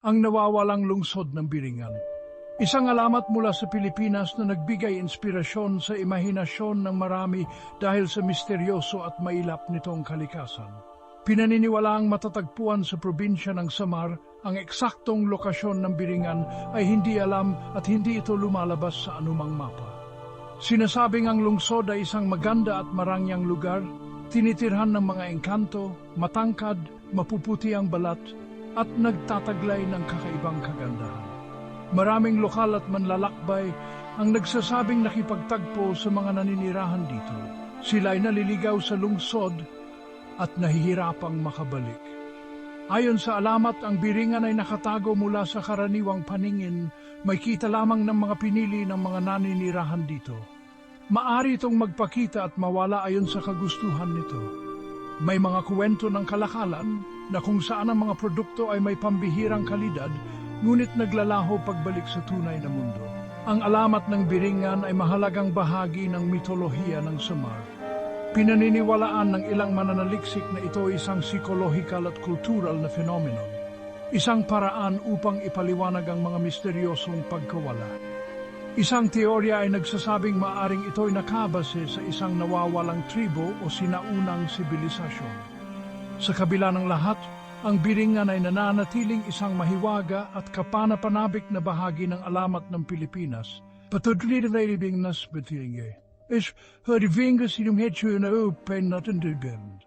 ang nawawalang lungsod ng Biringan. Isang alamat mula sa Pilipinas na nagbigay inspirasyon sa imahinasyon ng marami dahil sa misteryoso at mailap nitong kalikasan. Pinaniniwalaang matatagpuan sa probinsya ng Samar, ang eksaktong lokasyon ng Biringan ay hindi alam at hindi ito lumalabas sa anumang mapa. Sinasabing ang lungsod ay isang maganda at marangyang lugar, tinitirhan ng mga engkanto, matangkad, mapuputi ang balat, at nagtataglay ng kakaibang kagandahan. Maraming lokal at manlalakbay ang nagsasabing nakipagtagpo sa mga naninirahan dito. Sila ay naliligaw sa lungsod at nahihirapang makabalik. Ayon sa alamat, ang Biringan ay nakatago mula sa karaniwang paningin, may kita lamang ng mga pinili ng mga naninirahan dito. Maari itong magpakita at mawala ayon sa kagustuhan nito. May mga kwento ng kalakalan na kung saan ang mga produkto ay may pambihirang kalidad, ngunit naglalaho pagbalik sa tunay na mundo. Ang alamat ng Biringan ay mahalagang bahagi ng mitolohiya ng Samar. Pinaniniwalaan ng ilang mananaliksik na ito ay isang psikolohikal at kultural na phenomenon. Isang paraan upang ipaliwanag ang mga misteryosong pagkawala. Isang teorya ay nagsasabing maaring ito ay nakabase sa isang nawawalang tribo o sinaunang sibilisasyon. Sa kabila ng lahat, ang Biringan ay nananatiling isang mahiwaga at kapanapanabik na bahagi ng alamat ng Pilipinas. Patuloy na ibig nas betinge. Is hörvinga sinum hetsu na upen natin dugand.